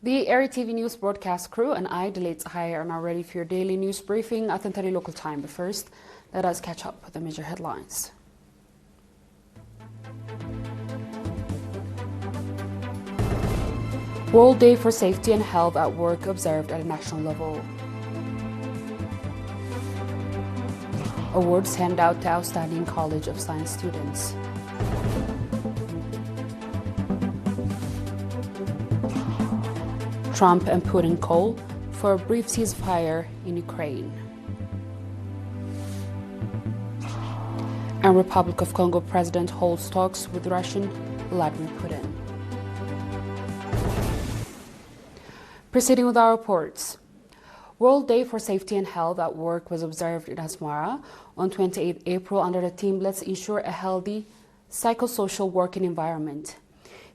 The ERi-TV news broadcast crew and I, Delayed Sahaya, are now ready for your daily news briefing at 10:30 local time. But first, let us catch up with the major headlines. World Day for Safety and Health at Work observed at a national level. Awards handed out to outstanding College of Science students. Trump and Putin call for a brief ceasefire in Ukraine. And Republic of Congo President holds talks with Russian Vladimir Putin. Proceeding with our reports. World Day for Safety and Health at Work was observed in Asmara on 28 April under the theme Let's Ensure a Healthy Psychosocial Working Environment.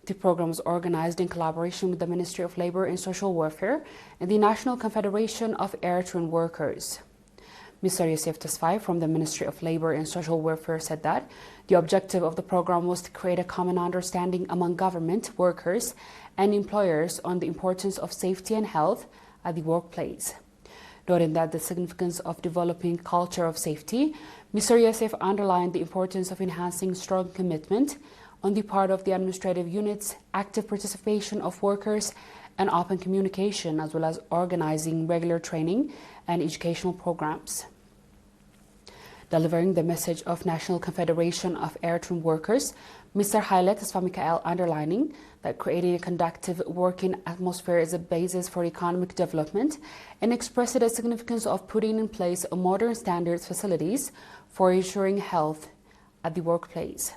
The program was organized in collaboration with the Ministry of Labor and Social Welfare and the National Confederation of Eritrean Workers. Mr. Yosef Tesfaye from the Ministry of Labor and Social Welfare said that the objective of the program was to create a common understanding among government, workers, and employers on the importance of safety and health at the workplace. Noting that the significance of developing culture of safety, Mr. Yosef underlined the importance of enhancing strong commitment on the part of the administrative units, active participation of workers, and open communication, as well as organizing regular training and educational programs. Delivering the message of National Confederation of Eritrean Workers, Mr. Haile Tesfa Mikael underlining that creating a conducive working atmosphere is a basis for economic development and expressed the significance of putting in place a modern standards facilities for ensuring health at the workplace.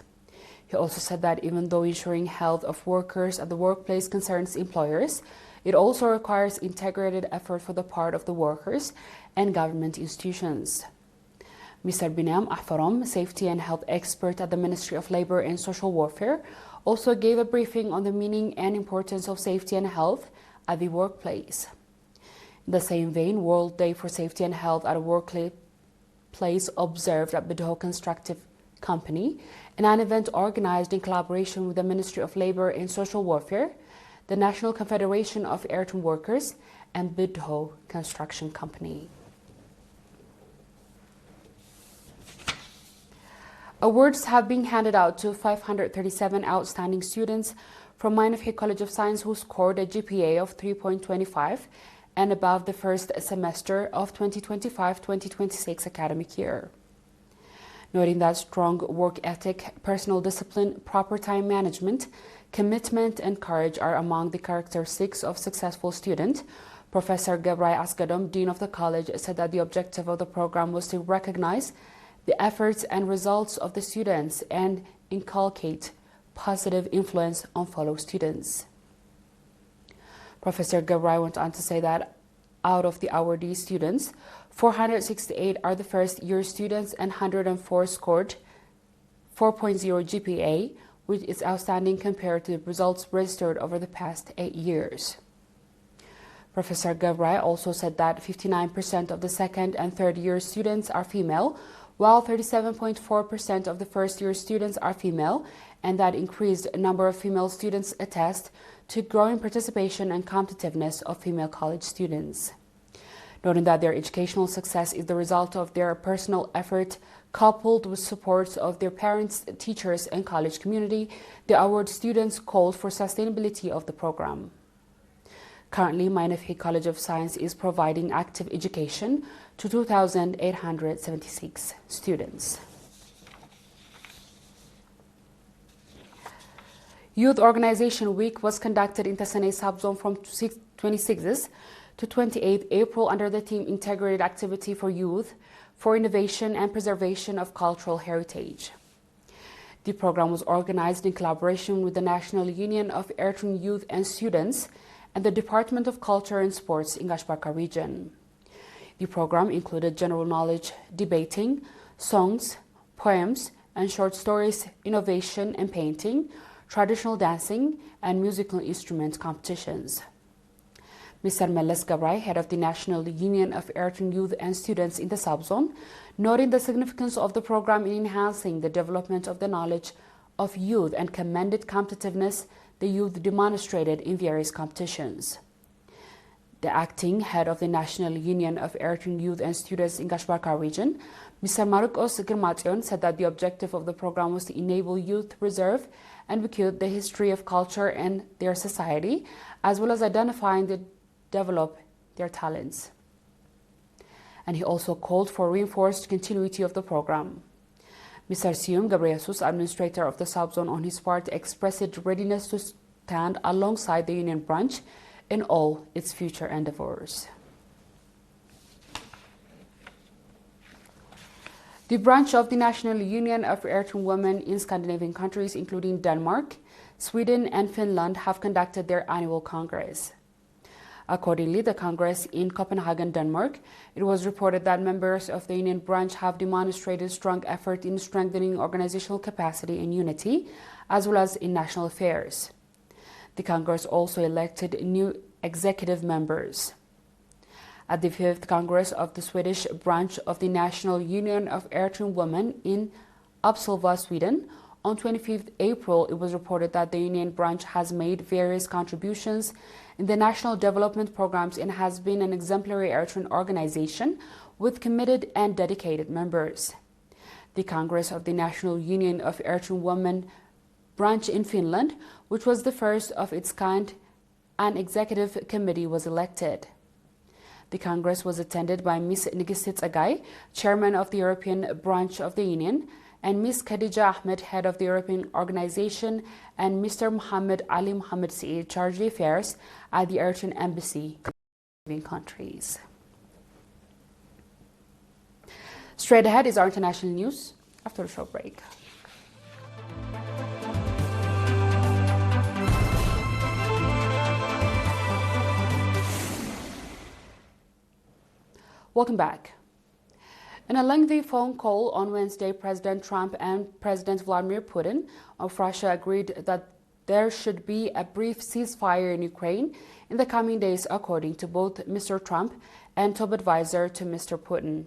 He also said that even though ensuring health of workers at the workplace concerns employers, it also requires integrated effort for the part of the workers and government institutions. Mr. Binam Ahfarom, safety and health expert at the Ministry of Labor and Social Welfare, also gave a briefing on the meaning and importance of safety and health at the workplace. In the same vein, World Day for Safety and Health at a Workplace observed at Bidho Constructive Company in an event organized in collaboration with the Ministry of Labor and Social Welfare, the National Confederation of Eritrean Workers, and Bidho Construction Company. Awards have been handed out to 537 outstanding students from Mainafhe College of Science who scored a GPA of 3.25 and above the first semester of 2025-2026 academic year. Noting that strong work ethic, personal discipline, proper time management, commitment, and courage are among the characteristics of successful student, Professor Gebrai Asgadom, Dean of the College, said that the objective of the program was to recognize the efforts and results of the students and inculcate positive influence on fellow students. Professor Gebrai went on to say that out of the awardee students, 468 are the first-year students and 104 scored 4.0 GPA, which is outstanding compared to the results registered over the past 8 years. Professor Gebrai also said that 59% of the second and third-year students are female, while 37.4% of the first-year students are female, and that increased number of female students attest to growing participation and competitiveness of female college students. Noting that their educational success is the result of their personal effort coupled with support of their parents, teachers, and college community, the award students called for sustainability of the program. Currently, Mainafhe College of Science is providing active education to 2,876 students. Youth Organization Week was conducted in Tesane subzone from 26th to 28th April under the theme Integrated Activity for Youth for Innovation and Preservation of Cultural Heritage. The program was organized in collaboration with the National Union of Eritrean Youth and Students and the Department of Culture and Sports in Gashbarka region. The program included general knowledge, debating, songs, poems, and short stories, innovation and painting, traditional dancing, and musical instrument competitions. Mr. Meles Gabrai, head of the National Union of Eritrean Youth and Students in the subzone, noting the significance of the program in enhancing the development of the knowledge of youth and commended competitiveness the youth demonstrated in various competitions. The acting head of the National Union of Eritrean Youth and Students in Gashbarka region, Mr. Marukos Girmatsion, said that the objective of the program was to enable youth to preserve and recount the history of culture and their society, as well as identify and develop their talents. And he also called for reinforced continuity of the program. Mr. Sium Gabrielsus, administrator of the subzone, on his part expressed readiness to stand alongside the union branch in all its future endeavors. The branch of the National Union of Eritrean Women in Scandinavian countries, including Denmark, Sweden and Finland, have conducted their annual Congress. Accordingly, the Congress in Copenhagen, Denmark, it was reported that members of the union branch have demonstrated strong effort in strengthening organizational capacity and unity, as well as in national affairs. The Congress also elected new executive members. At the 5th Congress of the Swedish branch of the National Union of Eritrean Women in Uppsala, Sweden, on 25th April, it was reported that the union branch has made various contributions in the national development programs and has been an exemplary Eritrean organization with committed and dedicated members. The Congress of the National Union of Eritrean Women branch in Finland, which was the first of its kind, an executive committee was elected. The Congress was attended by Ms. Nigistit Agai, chairman of the European branch of the Union, and Ms. Khadija Ahmed, head of the European Organization, and Mr. Mohammed Ali Mohammed Saeed, charge of affairs at the Eritrean Embassy in countries. Straight ahead is our international news after a short break. Welcome back. In a lengthy phone call on Wednesday, President Trump and President Vladimir Putin of Russia agreed that there should be a brief ceasefire in Ukraine in the coming days, according to both Mr. Trump and top advisor to Mr. Putin.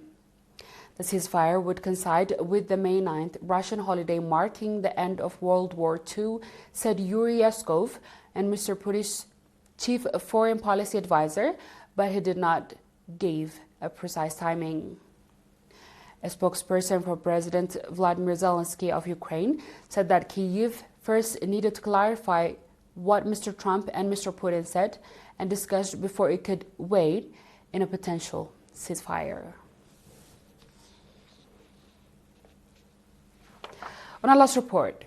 The ceasefire would coincide with the May 9th Russian holiday marking the end of World War II, said Yuri Yeskov, and Mr. Putin's chief foreign policy advisor, but he did not give a precise timing. A spokesperson for President Vladimir Zelensky of Ukraine said that Kyiv first needed to clarify what Mr. Trump and Mr. Putin said and discussed before it could weigh in a potential ceasefire. On our last report,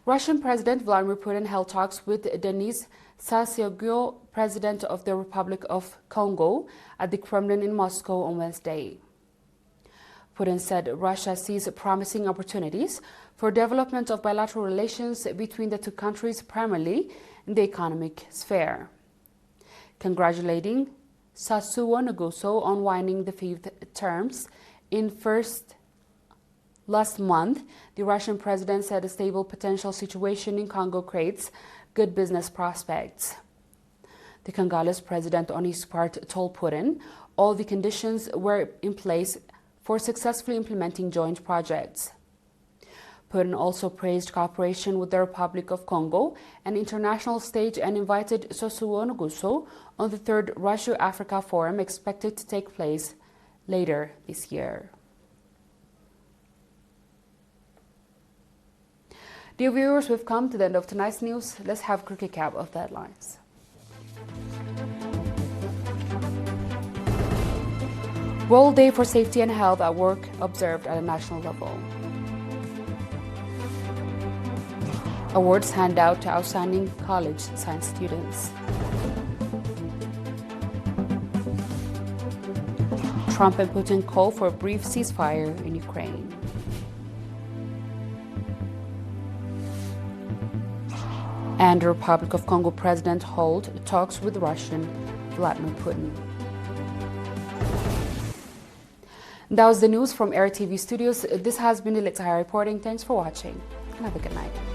Russian President Vladimir Putin held talks with Denis Sassou, President of the Republic of Congo, at the Kremlin in Moscow on Wednesday. Putin said Russia sees promising opportunities for development of bilateral relations between the two countries, primarily in the economic sphere. Congratulating Sassou Nguesso on winning the fifth terms last month, the Russian president said a stable potential situation in Congo creates good business prospects. The Congolese president, on his part, told Putin all the conditions were in place for successfully implementing joint projects. Putin also praised cooperation with the Republic of Congo, an international stage, and invited Sassou Nguesso on the third Russia-Africa Forum expected to take place later this year. Dear viewers, we've come to the end of tonight's news. Let's have a quick recap of the headlines. World Day for Safety and Health at Work observed at a national level. Awards handed out to outstanding college science students. Trump and Putin call for a brief ceasefire in Ukraine. And the Republic of Congo president hold talks with Russian Vladimir Putin. That was the news from ERi-TV studios. This has been ERi reporting. Thanks for watching and have a good night.